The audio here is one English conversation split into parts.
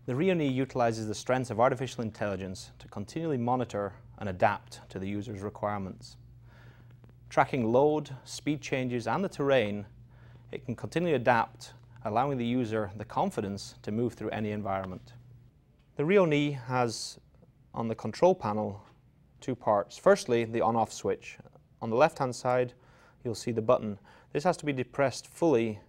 The RheoKnee utilizes the strengths of artificial intelligence to continually monitor and adapt to the user's requirements. Tracking load, speed changes and the terrain, it can continually adapt, allowing the user the confidence to move through any environment. The RheoKnee has on the control panel two parts. Firstly, the on-off switch. On the left-hand side, you'll see the button. This has to be depressed fully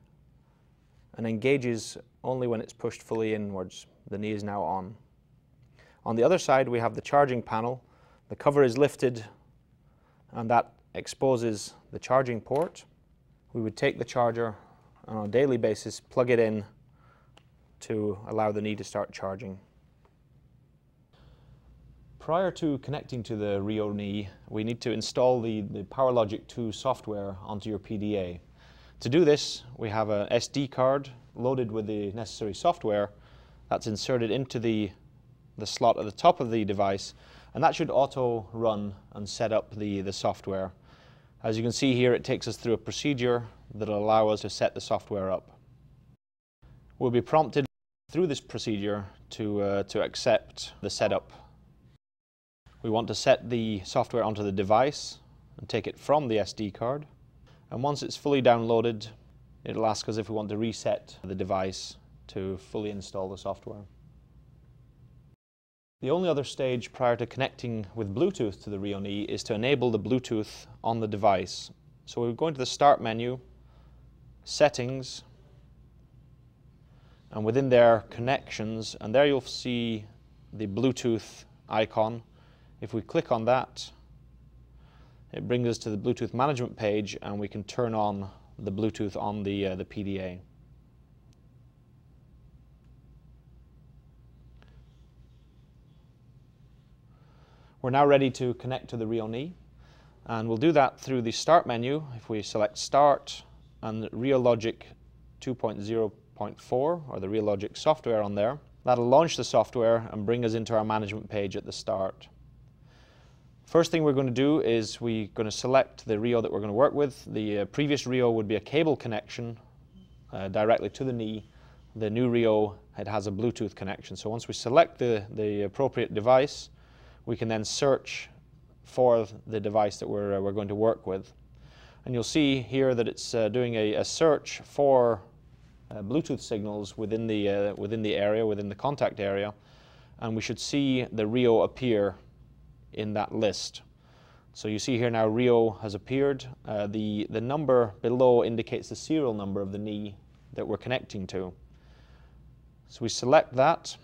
and engages only when it's pushed fully inwards. The knee is now on. On the other side, we have the charging panel. The cover is lifted and that exposes the charging port. We would take the charger on a daily basis, plug it in to allow the knee to start charging. Prior to connecting to the RheoKnee, we need to install the PowerLogic 2 software onto your PDA. To do this, we have a SD card loaded with the necessary software that's inserted into the slot at the top of the device, and that should auto-run and set up the software. As you can see here, it takes us through a procedure that will allow us to set the software up. We'll be prompted through this procedure to accept the setup. We want to set the software onto the device and take it from the SD card. And once it's fully downloaded, it'll ask us if we want to reset the device to fully install the software. The only other stage prior to connecting with Bluetooth to the RheoKnee is to enable the Bluetooth on the device. So we'll go into the Start menu, Settings, and within there, Connections, and there you'll see the Bluetooth icon. If we click on that, it brings us to the Bluetooth management page and we can turn on the Bluetooth on the PDA. We're now ready to connect to the RheoKnee, and we'll do that through the Start menu. If we select Start and RheoLogic 2.0.4 or the RheoLogic software on there, that'll launch the software and bring us into our management page at the start. First thing we're going to do is we're going to select the Rheo that we're going to work with. The previous Rheo would be a cable connection directly to the knee. The new Rheo, it has a Bluetooth connection. So once we select the appropriate device, we can then search for the device that we're going to work with. And you'll see here that it's doing a search for Bluetooth signals within the area, within the contact area, and we should see the Rheo appear in that list. So you see here now Rheo has appeared. The number below indicates the serial number of the knee that we're connecting to. So we select that,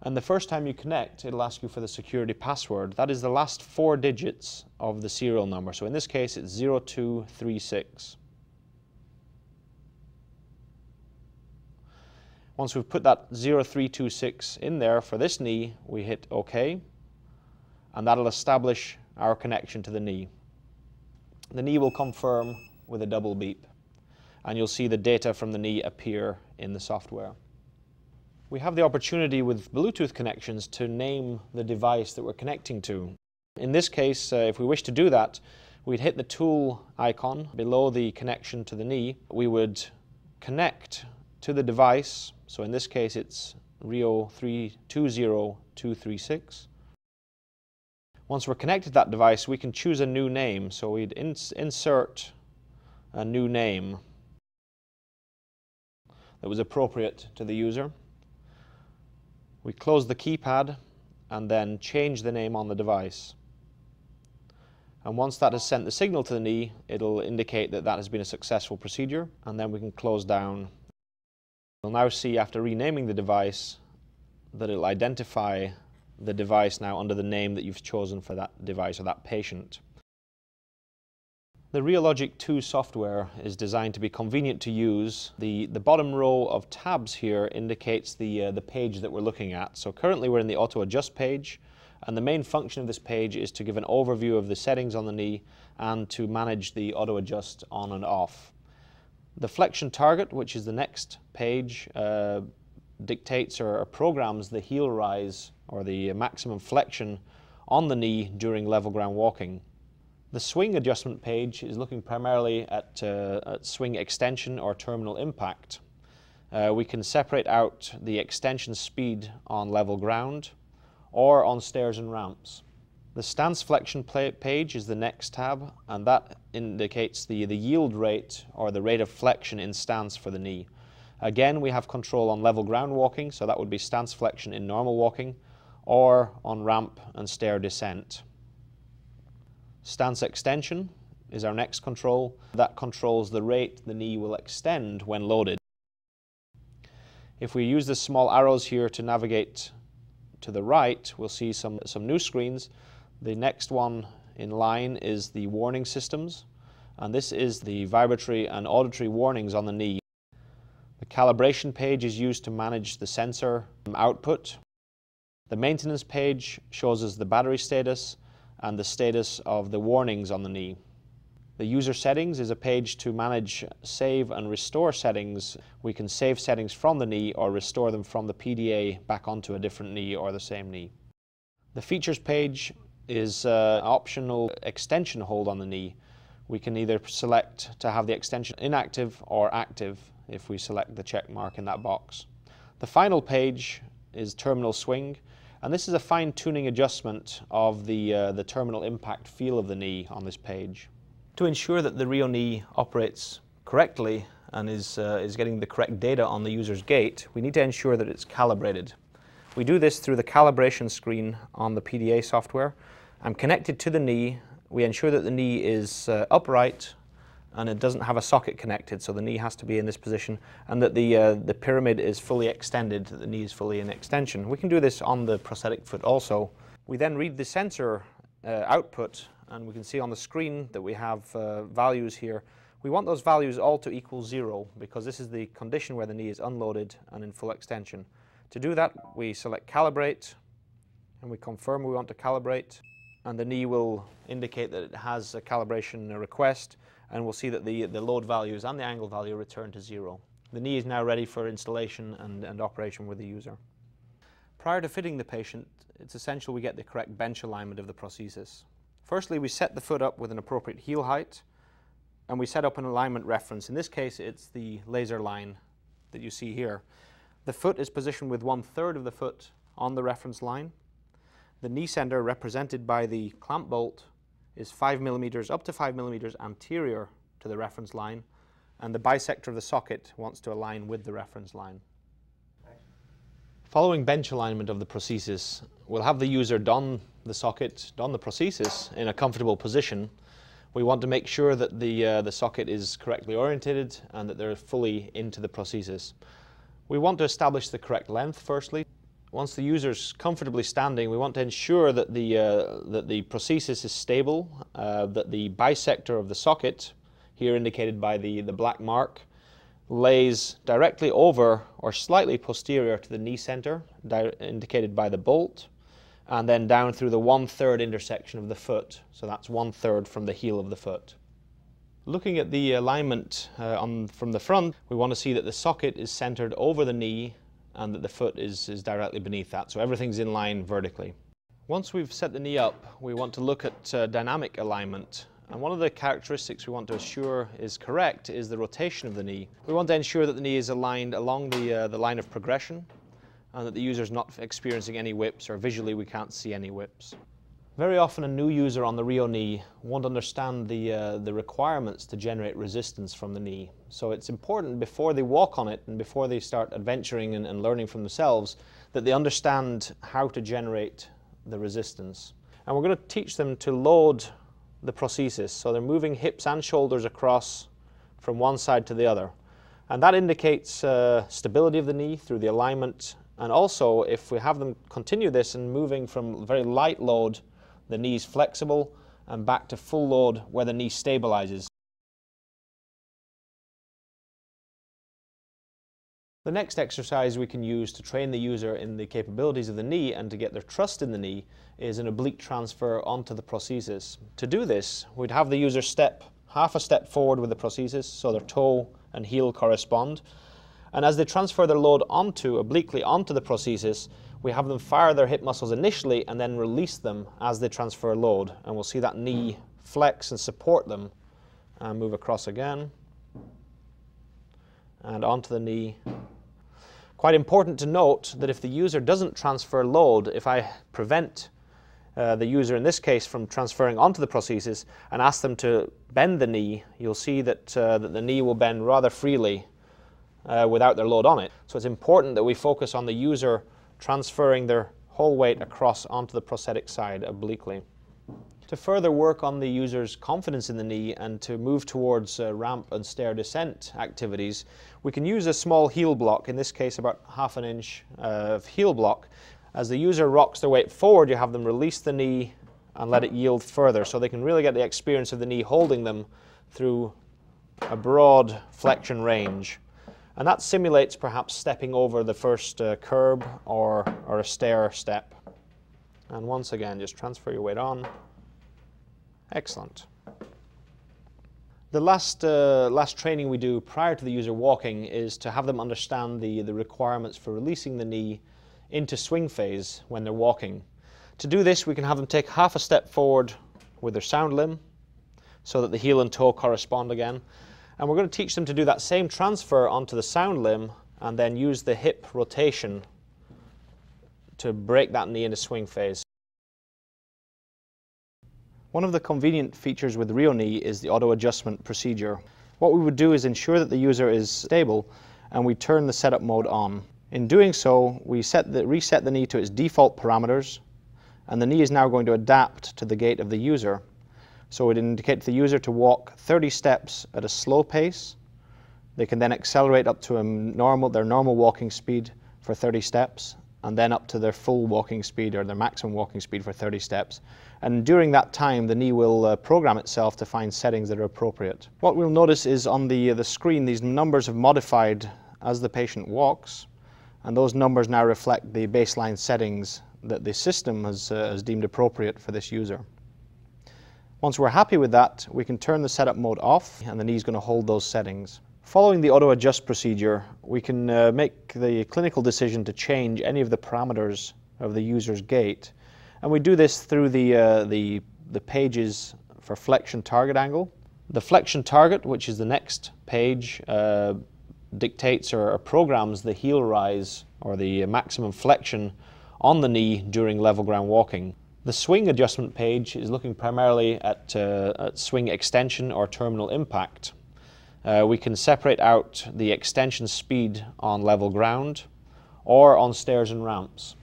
and the first time you connect, it'll ask you for the security password. That is the last 4 digits of the serial number. So in this case, it's 0236. Once we've put that 0326 in there for this knee, we hit OK, and that'll establish our connection to the knee. The knee will confirm with a double beep, and you'll see the data from the knee appear in the software. We have the opportunity with Bluetooth connections to name the device that we're connecting to. In this case, if we wish to do that, we'd hit the tool icon below the connection to the knee. We would connect to the device. So in this case, it's Rheo 320236. Once we're connected to that device, we can choose a new name. So we'd insert a new name that was appropriate to the user. We close the keypad and then change the name on the device. And once that has sent the signal to the knee, it'll indicate that that has been a successful procedure, and then we can close down. You'll now see, after renaming the device, that it'll identify the device now under the name that you've chosen for that device or that patient. The RheoLogic 2 software is designed to be convenient to use. The bottom row of tabs here indicates the page that we're looking at. So currently we're in the Auto Adjust page, and the main function of this page is to give an overview of the settings on the knee and to manage the Auto Adjust on and off. The Flexion Target, which is the next page, dictates or programs the heel rise or the maximum flexion on the knee during level ground walking. The Swing Adjustment page is looking primarily at swing extension or terminal impact. we can separate out the extension speed on level ground or on stairs and ramps. The stance flexion page is the next tab, and that indicates the yield rate or the rate of flexion in stance for the knee. Again, we have control on level ground walking, so that would be stance flexion in normal walking, or on ramp and stair descent. Stance extension is our next control. That controls the rate the knee will extend when loaded. If we use the small arrows here to navigate to the right, we'll see some new screens. The next one in line is the warning systems, and this is the vibratory and auditory warnings on the knee. The calibration page is used to manage the sensor output. The maintenance page shows us the battery status and the status of the warnings on the knee. The user settings is a page to manage save and restore settings. We can save settings from the knee or restore them from the PDA back onto a different knee or the same knee. The features page is an optional extension hold on the knee. We can either select to have the extension inactive or active if we select the check mark in that box. The final page is terminal swing, and this is a fine-tuning adjustment of the terminal impact feel of the knee on this page. To ensure that the RheoKnee operates correctly and is getting the correct data on the user's gait, we need to ensure that it's calibrated. We do this through the calibration screen on the PDA software. I'm connected to the knee. We ensure that the knee is upright and it doesn't have a socket connected, so the knee has to be in this position, and that the pyramid is fully extended, that the knee is fully in extension. We can do this on the prosthetic foot also. We then read the sensor output, and we can see on the screen that we have values here. We want those values all to equal 0 because this is the condition where the knee is unloaded and in full extension. To do that, we select calibrate and we confirm we want to calibrate, and the knee will indicate that it has a calibration request, and we'll see that the load values and the angle value return to 0. The knee is now ready for installation and operation with the user. Prior to fitting the patient, it's essential we get the correct bench alignment of the prosthesis. Firstly, we set the foot up with an appropriate heel height, and we set up an alignment reference. In this case, it's the laser line that you see here. The foot is positioned with 1/3 of the foot on the reference line. The knee center, represented by the clamp bolt, is 5 mm up to 5 mm anterior to the reference line, and the bisector of the socket wants to align with the reference line. Following bench alignment of the prosthesis, we'll have the user don the socket, don the prosthesis in a comfortable position. We want to make sure that the socket is correctly orientated and that they're fully into the prosthesis. We want to establish the correct length firstly. Once the user's comfortably standing, we want to ensure that the prosthesis is stable, that the bisector of the socket, here indicated by the black mark, lays directly over or slightly posterior to the knee center, indicated by the bolt, and then down through the 1/3 intersection of the foot. So that's 1/3 from the heel of the foot. Looking at the alignment from the front, we want to see that the socket is centered over the knee and that the foot is directly beneath that, so everything's in line vertically. Once we've set the knee up, we want to look at dynamic alignment. And one of the characteristics we want to assure is correct is the rotation of the knee. We want to ensure that the knee is aligned along the line of progression and that the user is not experiencing any whips, or visually we can't see any whips. Very often a new user on the RheoKnee won't understand the requirements to generate resistance from the knee. So it's important before they walk on it and before they start adventuring and learning from themselves that they understand how to generate the resistance. And we're going to teach them to load the prosthesis. So they're moving hips and shoulders across from one side to the other. And that indicates stability of the knee through the alignment. And also, if we have them continue this and moving from very light load, the knee is flexible, and back to full load where the knee stabilizes. The next exercise we can use to train the user in the capabilities of the knee and to get their trust in the knee is an oblique transfer onto the prosthesis. To do this, we'd have the user step half a step forward with the prosthesis, so their toe and heel correspond. And as they transfer their load obliquely onto the prosthesis, we have them fire their hip muscles initially and then release them as they transfer load. And we'll see that knee flex and support them. And move across again. And onto the knee Quite important to note that if the user doesn't transfer load, if I prevent the user in this case from transferring onto the prosthesis and ask them to bend the knee, you'll see that, that the knee will bend rather freely without their load on it. So it's important that we focus on the user transferring their whole weight across onto the prosthetic side obliquely. To further work on the user's confidence in the knee and to move towards ramp and stair descent activities, we can use a small heel block, in this case about ½ an inch of heel block. As the user rocks their weight forward, you have them release the knee and let it yield further, so they can really get the experience of the knee holding them through a broad flexion range. And that simulates perhaps stepping over the first curb or a stair step. And once again, just transfer your weight on. Excellent. The last training we do prior to the user walking is to have them understand the requirements for releasing the knee into swing phase when they're walking. To do this, we can have them take ½ a step forward with their sound limb so that the heel and toe correspond again. And we're going to teach them to do that same transfer onto the sound limb and then use the hip rotation to break that knee into swing phase. One of the convenient features with RheoKnee is the auto adjustment procedure. What we would do is ensure that the user is stable and we turn the setup mode on. In doing so, we reset the knee to its default parameters, and the knee is now going to adapt to the gait of the user. So it indicates the user to walk 30 steps at a slow pace. They can then accelerate up to their normal walking speed for 30 steps, and then up to their full walking speed or their maximum walking speed for 30 steps. And during that time, the knee will program itself to find settings that are appropriate. What we'll notice is on the screen, these numbers have modified as the patient walks, and those numbers now reflect the baseline settings that the system has deemed appropriate for this user. Once we're happy with that, we can turn the setup mode off, and the knee is going to hold those settings. Following the auto adjust procedure, we can make the clinical decision to change any of the parameters of the user's gait. And we do this through the pages for flexion target angle. The flexion target, which is the next page, dictates or programs the heel rise or the maximum flexion on the knee during level ground walking. The swing adjustment page is looking primarily at swing extension or terminal impact. We can separate out the extension speed on level ground or on stairs and ramps.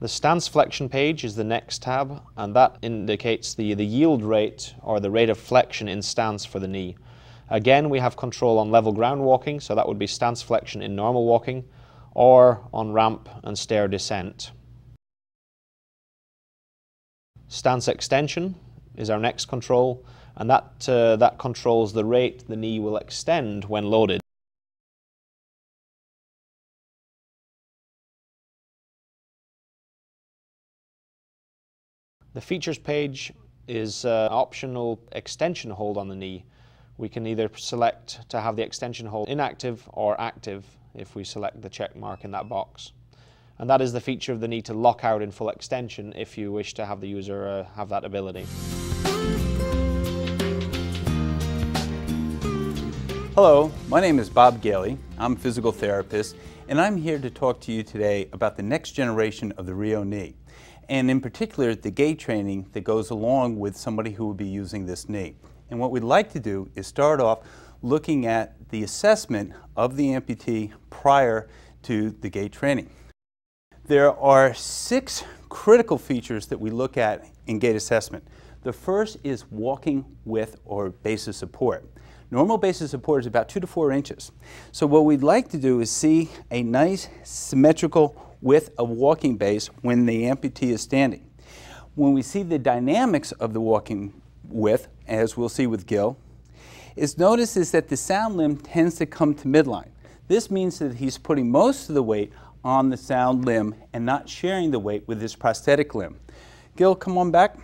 The stance flexion page is the next tab, and that indicates the yield rate or the rate of flexion in stance for the knee. Again, we have control on level ground walking, so that would be stance flexion in normal walking, or on ramp and stair descent. Stance extension is our next control, and that controls the rate the knee will extend when loaded. The features page is optional extension hold on the knee. We can either select to have the extension hold inactive or active if we select the check mark in that box. And that is the feature of the knee to lock out in full extension if you wish to have the user have that ability. Hello, my name is Bob Gailey. I'm a physical therapist, and I'm here to talk to you today about the next generation of the RheoKnee, and in particular the gait training that goes along with somebody who will be using this knee. And what we'd like to do is start off looking at the assessment of the amputee prior to the gait training. There are 6 critical features that we look at in gait assessment. The first is walking width or base of support. Normal base of support is about 2 to 4 inches. So what we'd like to do is see a nice symmetrical width of walking base when the amputee is standing. When we see the dynamics of the walking width, as we'll see with Gil, notice that the sound limb tends to come to midline. This means that he's putting most of the weight on the sound limb and not sharing the weight with his prosthetic limb. Gil, come on back.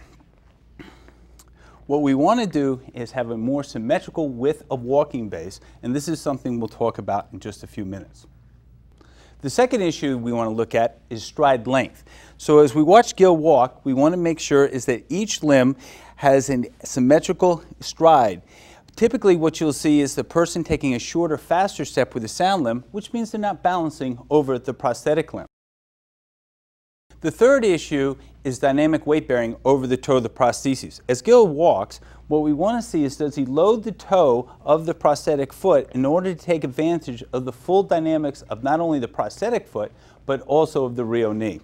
What we want to do is have a more symmetrical width of walking base, and this is something we'll talk about in just a few minutes. The second issue we want to look at is stride length. So as we watch Gil walk, we want to make sure that each limb has a symmetrical stride. Typically what you'll see is the person taking a shorter, faster step with the sound limb, which means they're not balancing over the prosthetic limb. The third issue is dynamic weight bearing over the toe of the prosthesis. As Gil walks, what we want to see is, does he load the toe of the prosthetic foot in order to take advantage of the full dynamics of not only the prosthetic foot, but also of the Rheo knee.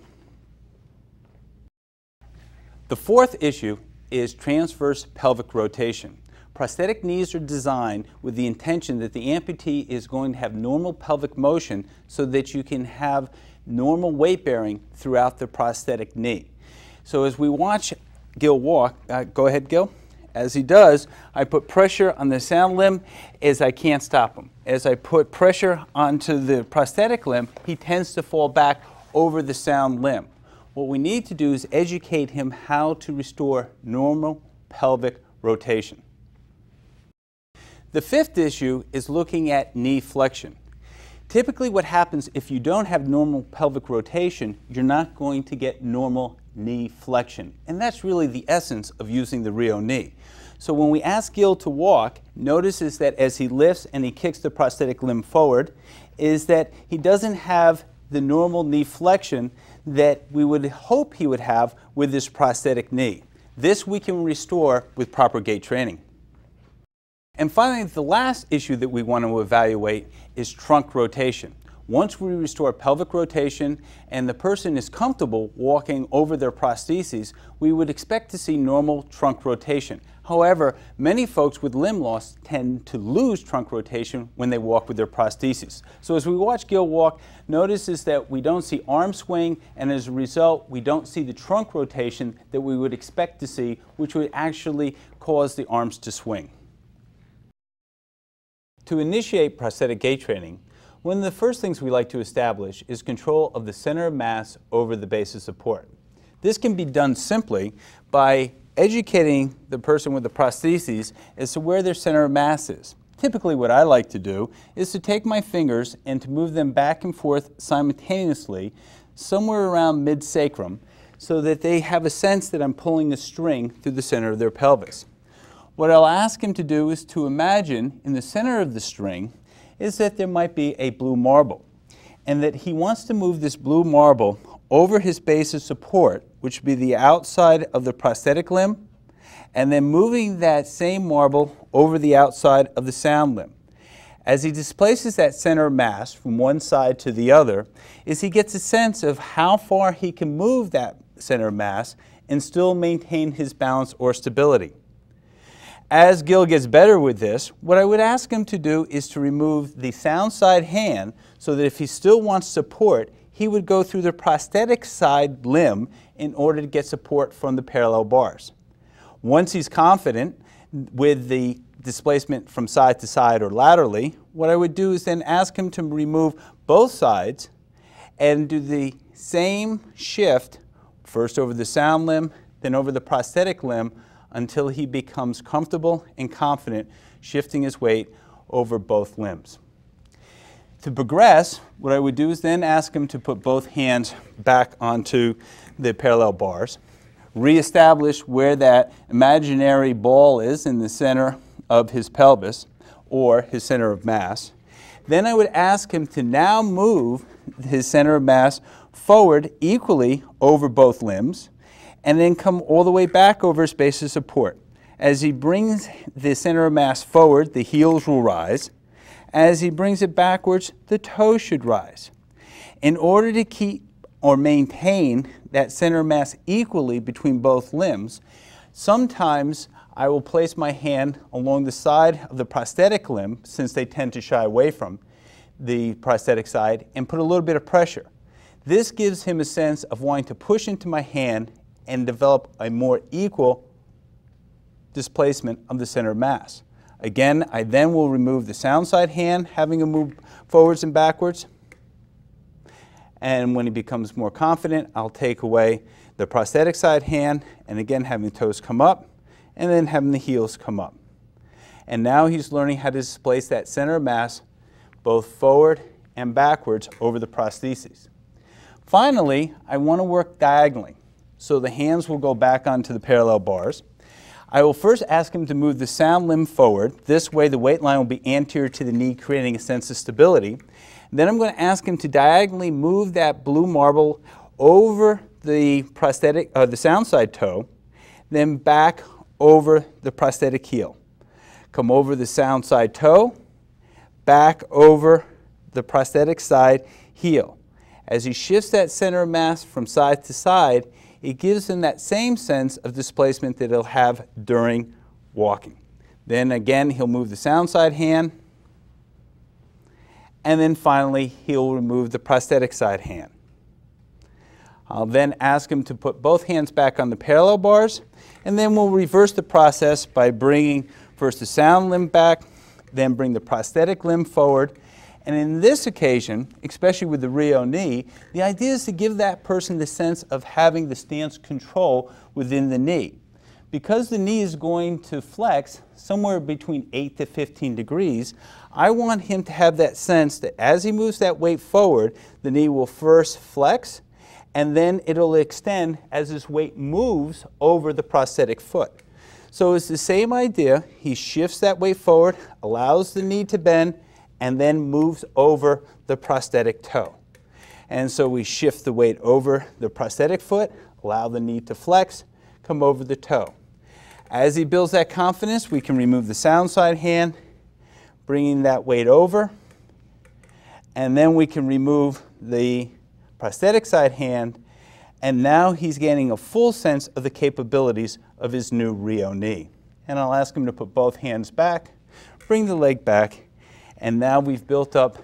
The fourth issue is transverse pelvic rotation. Prosthetic knees are designed with the intention that the amputee is going to have normal pelvic motion so that you can have normal weight bearing throughout the prosthetic knee. So as we watch Gil walk, go ahead Gil. As he does, I put pressure on the sound limb as I can't stop him. As I put pressure onto the prosthetic limb, he tends to fall back over the sound limb. What we need to do is educate him how to restore normal pelvic rotation. The fifth issue is looking at knee flexion. Typically what happens if you don't have normal pelvic rotation, you're not going to get normal knee flexion. And that's really the essence of using the Rheo knee. So when we ask Gil to walk, notice is that as he lifts and he kicks the prosthetic limb forward, is that he doesn't have the normal knee flexion that we would hope he would have with this prosthetic knee. This we can restore with proper gait training. And finally, the last issue that we want to evaluate is trunk rotation. Once we restore pelvic rotation and the person is comfortable walking over their prostheses, we would expect to see normal trunk rotation. However, many folks with limb loss tend to lose trunk rotation when they walk with their prostheses. So as we watch Gil walk, notice is that we don't see arm swing, and as a result, we don't see the trunk rotation that we would expect to see, which would actually cause the arms to swing. To initiate prosthetic gait training, one of the first things we like to establish is control of the center of mass over the base of support. This can be done simply by educating the person with the prostheses as to where their center of mass is. Typically what I like to do is to take my fingers and to move them back and forth simultaneously somewhere around mid-sacrum so that they have a sense that I'm pulling a string through the center of their pelvis. What I'll ask him to do is to imagine in the center of the string is that there might be a blue marble, and that he wants to move this blue marble over his base of support, which would be the outside of the prosthetic limb, and then moving that same marble over the outside of the sound limb. As he displaces that center of mass from one side to the other, is he gets a sense of how far he can move that center of mass and still maintain his balance or stability. As Gil gets better with this, what I would ask him to do is to remove the sound side hand so that if he still wants support, he would go through the prosthetic side limb in order to get support from the parallel bars. Once he's confident with the displacement from side to side or laterally, what I would do is then ask him to remove both sides and do the same shift, first over the sound limb, then over the prosthetic limb, until he becomes comfortable and confident shifting his weight over both limbs. To progress, what I would do is then ask him to put both hands back onto the parallel bars, reestablish where that imaginary ball is in the center of his pelvis or his center of mass. Then I would ask him to now move his center of mass forward equally over both limbs, and then come all the way back over his base of support. As he brings the center of mass forward, the heels will rise. As he brings it backwards, the toes should rise. In order to keep or maintain that center of mass equally between both limbs, sometimes I will place my hand along the side of the prosthetic limb, since they tend to shy away from the prosthetic side, and put a little bit of pressure. This gives him a sense of wanting to push into my hand and develop a more equal displacement of the center of mass. Again, I then will remove the sound side hand, having him move forwards and backwards. And when he becomes more confident, I'll take away the prosthetic side hand, and again having the toes come up, and then having the heels come up. And now he's learning how to displace that center of mass both forward and backwards over the prostheses. Finally, I want to work diagonally. So the hands will go back onto the parallel bars. I will first ask him to move the sound limb forward. This way the weight line will be anterior to the knee, creating a sense of stability. Then I'm going to ask him to diagonally move that blue marble over the the sound side toe, then back over the prosthetic heel. Come over the sound side toe, back over the prosthetic side heel. As he shifts that center of mass from side to side, it gives him that same sense of displacement that he'll have during walking. Then again, he'll move the sound side hand, and then finally, he'll remove the prosthetic side hand. I'll then ask him to put both hands back on the parallel bars, and then we'll reverse the process by bringing first the sound limb back, then bring the prosthetic limb forward. And in this occasion, especially with the RheoKnee, the idea is to give that person the sense of having the stance control within the knee. Because the knee is going to flex somewhere between 8 to 15 degrees, I want him to have that sense that as he moves that weight forward, the knee will first flex, and then it'll extend as his weight moves over the prosthetic foot. So it's the same idea. He shifts that weight forward, allows the knee to bend, and then moves over the prosthetic toe. And so we shift the weight over the prosthetic foot, allow the knee to flex, come over the toe. As he builds that confidence, we can remove the sound side hand, bringing that weight over, and then we can remove the prosthetic side hand, and now he's gaining a full sense of the capabilities of his new RheoKnee. And I'll ask him to put both hands back, bring the leg back, and now we've built up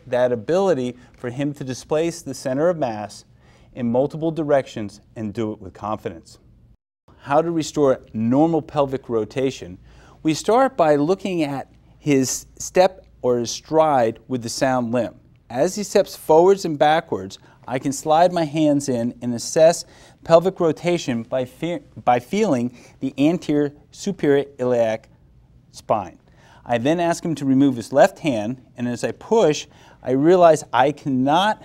that ability for him to displace the center of mass in multiple directions and do it with confidence. How to restore normal pelvic rotation? We start by looking at his step or his stride with the sound limb. As he steps forwards and backwards, I can slide my hands in and assess pelvic rotation by feeling the anterior superior iliac spine. I then ask him to remove his left hand, and as I push, I realize I cannot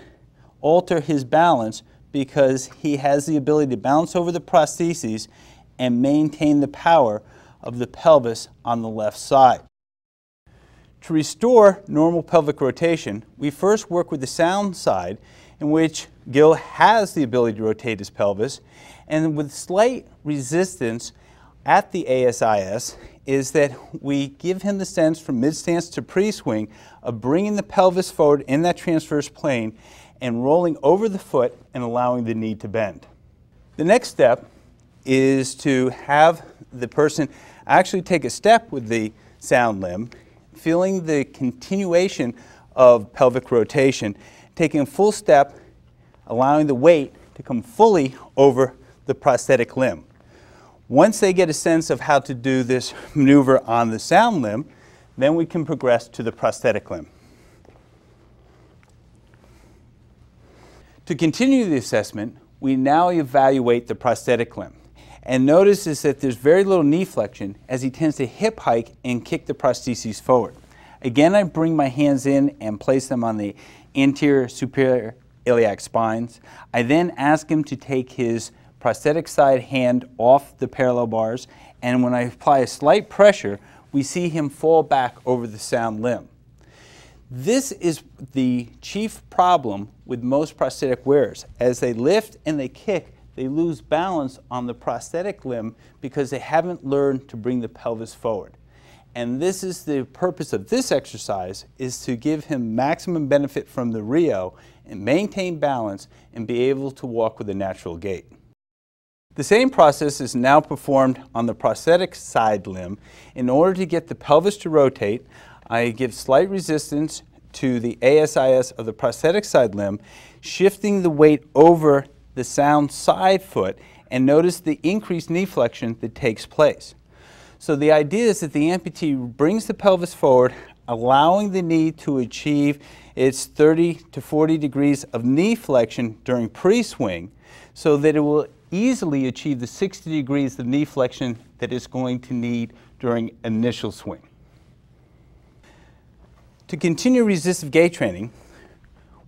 alter his balance because he has the ability to bounce over the prostheses and maintain the power of the pelvis on the left side. To restore normal pelvic rotation, we first work with the sound side, in which Gil has the ability to rotate his pelvis, and with slight resistance at the ASIS is that we give him the sense from mid-stance to pre-swing of bringing the pelvis forward in that transverse plane and rolling over the foot and allowing the knee to bend. The next step is to have the person actually take a step with the sound limb, feeling the continuation of pelvic rotation, taking a full step, allowing the weight to come fully over the prosthetic limb. Once they get a sense of how to do this maneuver on the sound limb, then we can progress to the prosthetic limb. To continue the assessment, we now evaluate the prosthetic limb. And notice is that there's very little knee flexion as he tends to hip hike and kick the prostheses forward. Again, I bring my hands in and place them on the anterior superior iliac spines. I then ask him to take his prosthetic side hand off the parallel bars, and when I apply a slight pressure, we see him fall back over the sound limb. This is the chief problem with most prosthetic wearers. As they lift and they kick, they lose balance on the prosthetic limb because they haven't learned to bring the pelvis forward. And this is the purpose of this exercise, is to give him maximum benefit from the Rheo and maintain balance and be able to walk with a natural gait. The same process is now performed on the prosthetic side limb. In order to get the pelvis to rotate, I give slight resistance to the ASIS of the prosthetic side limb, shifting the weight over the sound side foot, and notice the increased knee flexion that takes place. So the idea is that the amputee brings the pelvis forward, allowing the knee to achieve its 30 to 40 degrees of knee flexion during pre-swing, so that it will easily achieve the 60 degrees of knee flexion that it's going to need during initial swing. To continue resistive gait training,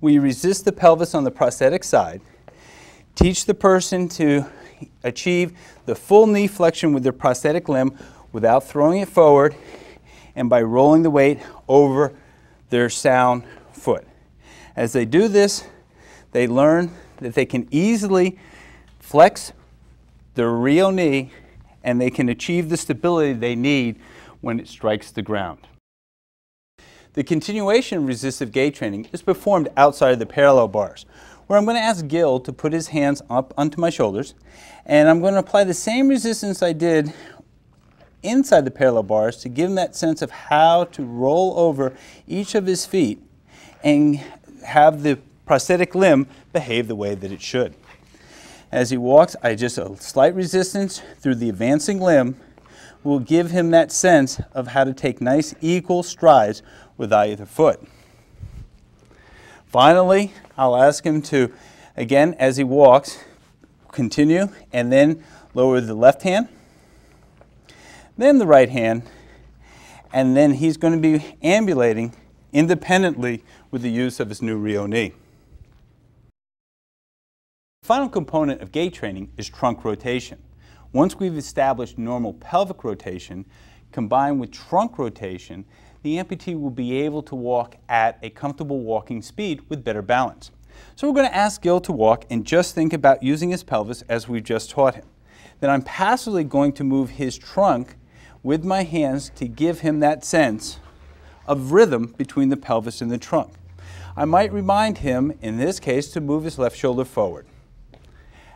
we resist the pelvis on the prosthetic side, teach the person to achieve the full knee flexion with their prosthetic limb without throwing it forward and by rolling the weight over their sound foot. As they do this, they learn that they can easily flex their Rheo knee and they can achieve the stability they need when it strikes the ground. The continuation of resistive gait training is performed outside of the parallel bars, where I'm going to ask Gil to put his hands up onto my shoulders, and I'm going to apply the same resistance I did inside the parallel bars to give him that sense of how to roll over each of his feet and have the prosthetic limb behave the way that it should. As he walks, I just a slight resistance through the advancing limb will give him that sense of how to take nice equal strides with either foot. Finally, I'll ask him to, again, as he walks, continue and then lower the left hand, then the right hand, and then he's going to be ambulating independently with the use of his new Rheo knee. The final component of gait training is trunk rotation. Once we've established normal pelvic rotation, combined with trunk rotation, the amputee will be able to walk at a comfortable walking speed with better balance. So we're going to ask Gil to walk and just think about using his pelvis as we've just taught him. Then I'm passively going to move his trunk with my hands to give him that sense of rhythm between the pelvis and the trunk. I might remind him, in this case, to move his left shoulder forward.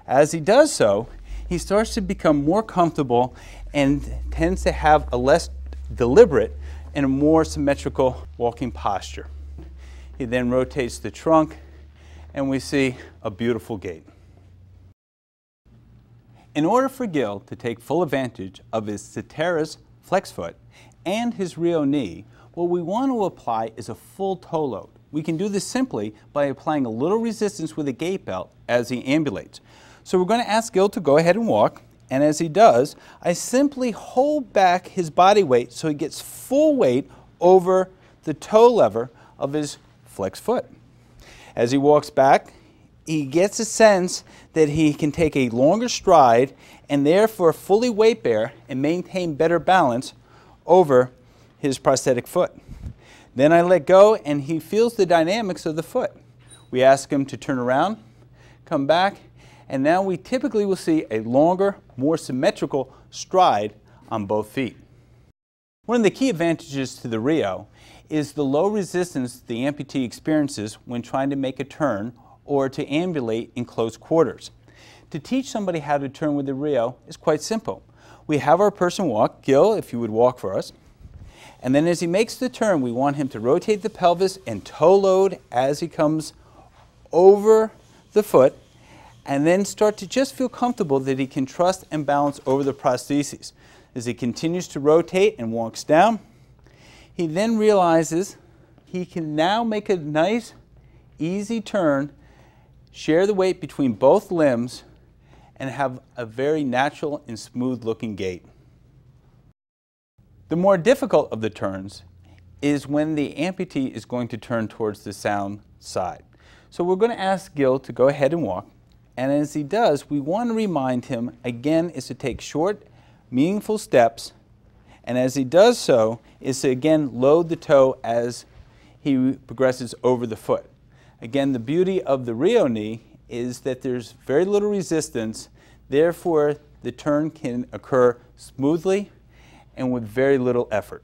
As he does so, he starts to become more comfortable and tends to have a less deliberate and a more symmetrical walking posture. He then rotates the trunk and we see a beautiful gait. In order for Gil to take full advantage of his ceteris flex foot and his Rheo knee, what we want to apply is a full toe load. We can do this simply by applying a little resistance with a gait belt as he ambulates. So we're going to ask Gil to go ahead and walk, and as he does, I simply hold back his body weight so he gets full weight over the toe lever of his flex foot. As he walks back, he gets a sense that he can take a longer stride and therefore fully weight bear and maintain better balance over his prosthetic foot. Then I let go and he feels the dynamics of the foot. We ask him to turn around, come back, and now we typically will see a longer, more symmetrical stride on both feet. One of the key advantages to the Rheo is the low resistance the amputee experiences when trying to make a turn or to ambulate in close quarters. To teach somebody how to turn with the Rheo is quite simple. We have our person walk. Gil, if you would walk for us. And then as he makes the turn, we want him to rotate the pelvis and toe load as he comes over the foot, and then start to just feel comfortable that he can trust and balance over the prostheses. As he continues to rotate and walks down, he then realizes he can now make a nice, easy turn, share the weight between both limbs, and have a very natural and smooth looking gait. The more difficult of the turns is when the amputee is going to turn towards the sound side. So we're going to ask Gil to go ahead and walk. And as he does, we want to remind him, again, is to take short, meaningful steps. And as he does so, is to again load the toe as he progresses over the foot. Again, the beauty of the Rheo knee is that there's very little resistance. Therefore, the turn can occur smoothly and with very little effort.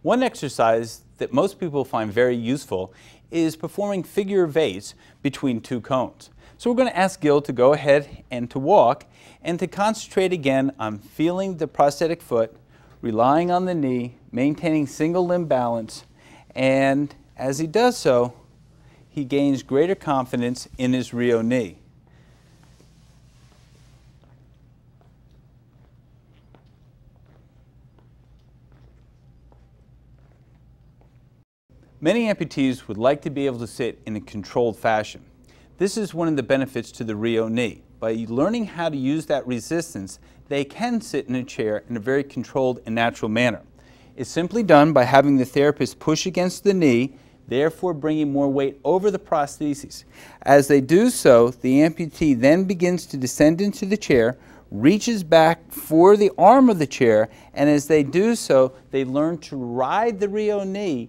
One exercise that most people find very useful is performing figure of 8s between two cones. So we're going to ask Gil to go ahead and to walk and to concentrate again on feeling the prosthetic foot, relying on the knee, maintaining single limb balance, and as he does so, he gains greater confidence in his Rheo knee. Many amputees would like to be able to sit in a controlled fashion. This is one of the benefits to the Rheo knee. By learning how to use that resistance, they can sit in a chair in a very controlled and natural manner. It's simply done by having the therapist push against the knee, therefore bringing more weight over the prosthesis. As they do so, the amputee then begins to descend into the chair, reaches back for the arm of the chair, and as they do so, they learn to ride the RheoKnee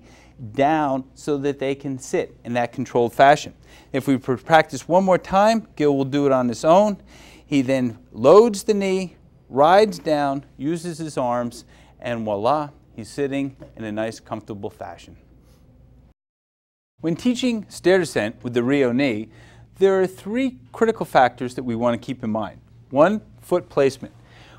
down so that they can sit in that controlled fashion. If we practice one more time, Gil will do it on his own. He then loads the knee, rides down, uses his arms, and voila, he's sitting in a nice, comfortable fashion. When teaching stair descent with the RheoKnee, there are 3 critical factors that we want to keep in mind. 1, foot placement.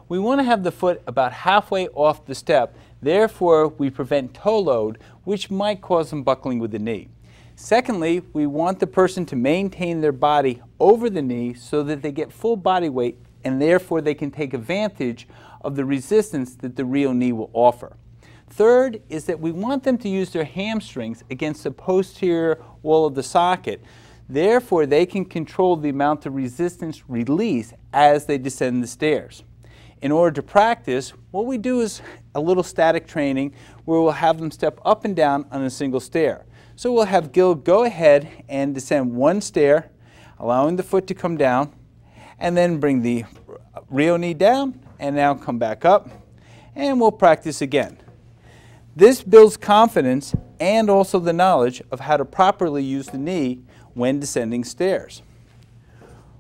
We want to have the foot about halfway off the step, therefore we prevent toe load, which might cause some buckling with the knee. Secondly, we want the person to maintain their body over the knee so that they get full body weight and therefore they can take advantage of the resistance that the RheoKnee will offer. Third is that we want them to use their hamstrings against the posterior wall of the socket. Therefore, they can control the amount of resistance release as they descend the stairs. In order to practice, what we do is a little static training where we'll have them step up and down on a single stair. So we'll have Gil go ahead and descend 1 stair, allowing the foot to come down, and then bring the RheoKnee down, and now come back up, and we'll practice again. This builds confidence and also the knowledge of how to properly use the knee when descending stairs.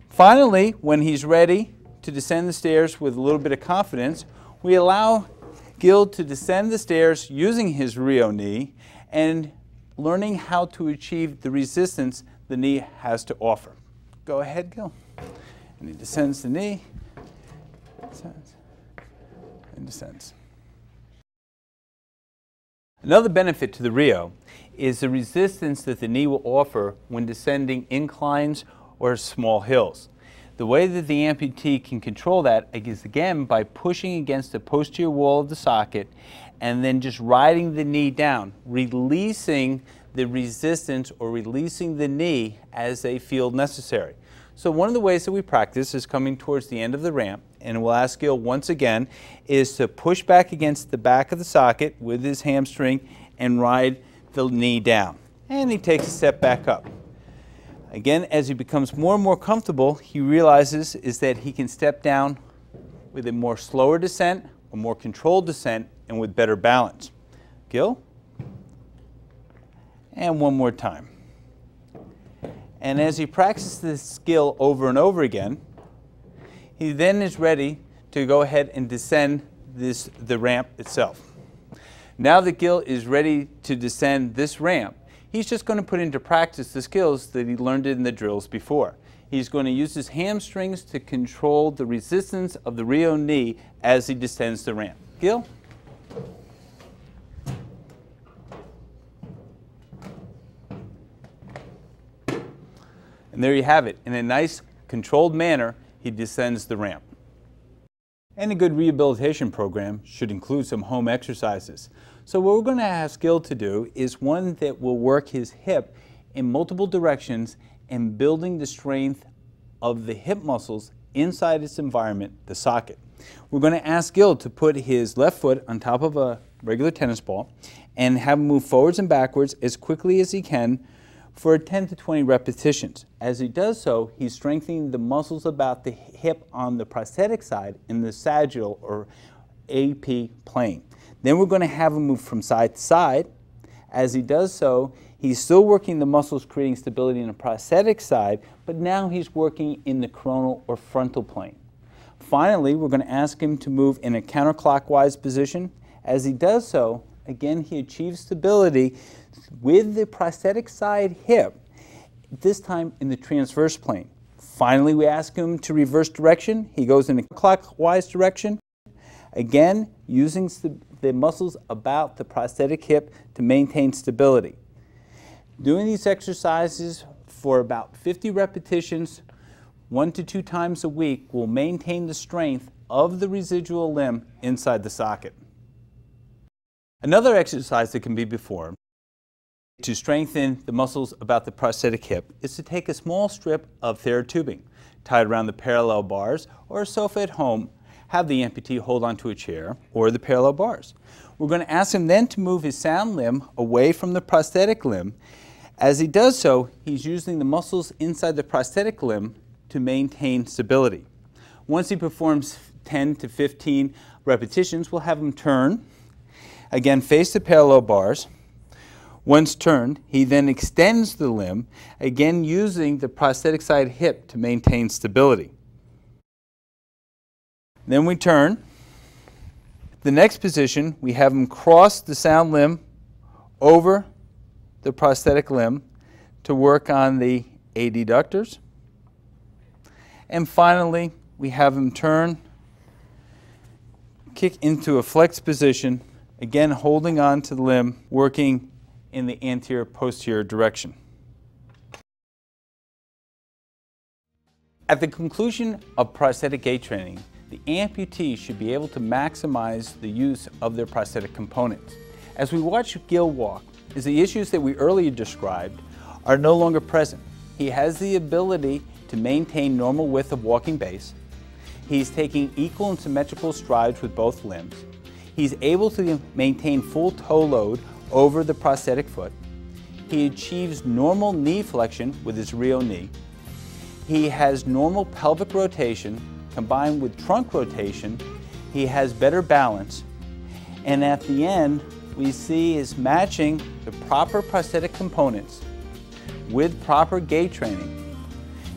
Finally, when he's ready to descend the stairs with a little bit of confidence, we allow Gil to descend the stairs using his RheoKnee and learning how to achieve the resistance the knee has to offer. Go ahead, Gil. And he descends the knee, descends, and descends. Another benefit to the Rheo is the resistance that the knee will offer when descending inclines or small hills. The way that the amputee can control that is again by pushing against the posterior wall of the socket and then just riding the knee down, releasing the resistance or releasing the knee as they feel necessary. So one of the ways that we practice is coming towards the end of the ramp, and we'll ask Gil once again, is to push back against the back of the socket with his hamstring and ride the knee down. And he takes a step back up. Again, as he becomes more and more comfortable, he realizes is that he can step down with a more slower descent, a more controlled descent, and with better balance. Gil? And one more time. And as he practices this skill over and over again, he then is ready to go ahead and descend the ramp itself. Now that Gil is ready to descend this ramp, he's just going to put into practice the skills that he learned in the drills before. He's going to use his hamstrings to control the resistance of the RheoKnee as he descends the ramp. Gil? And there you have it. In a nice, controlled manner, he descends the ramp. And a good rehabilitation program should include some home exercises. So what we're going to ask Gil to do is one that will work his hip in multiple directions and building the strength of the hip muscles inside its environment, the socket. We're going to ask Gil to put his left foot on top of a regular tennis ball and have him move forwards and backwards as quickly as he can for 10 to 20 repetitions. As he does so, he's strengthening the muscles about the hip on the prosthetic side in the sagittal or AP plane. Then we're going to have him move from side to side. As he does so, he's still working the muscles creating stability in the prosthetic side, but now he's working in the coronal or frontal plane. Finally, we're going to ask him to move in a counterclockwise position. As he does so, again, he achieves stability with the prosthetic side hip, this time in the transverse plane. Finally, we ask him to reverse direction. He goes in a clockwise direction, again, using the muscles about the prosthetic hip to maintain stability. Doing these exercises for about 50 repetitions, 1 to 2 times a week, will maintain the strength of the residual limb inside the socket. Another exercise that can be performed to strengthen the muscles about the prosthetic hip is to take a small strip of therapeutic tubing, tied around the parallel bars or a sofa at home, have the amputee hold onto a chair or the parallel bars. We're going to ask him then to move his sound limb away from the prosthetic limb. As he does so, he's using the muscles inside the prosthetic limb to maintain stability. Once he performs 10 to 15 repetitions, we'll have him turn, again face the parallel bars. Once turned, he then extends the limb, again using the prosthetic side hip to maintain stability. Then we turn. The next position, we have him cross the sound limb over the prosthetic limb to work on the adductors. And finally, we have him turn, kick into a flex position, again holding on to the limb, working in the anterior-posterior direction. At the conclusion of prosthetic gait training, the amputee should be able to maximize the use of their prosthetic components. As we watch Gil walk, is the issues that we earlier described are no longer present. He has the ability to maintain normal width of walking base. He's taking equal and symmetrical strides with both limbs. He's able to maintain full toe load over the prosthetic foot. He achieves normal knee flexion with his RheoKnee. He has normal pelvic rotation combined with trunk rotation. He has better balance. And at the end, we see is matching the proper prosthetic components with proper gait training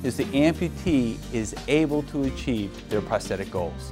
is the amputee is able to achieve their prosthetic goals.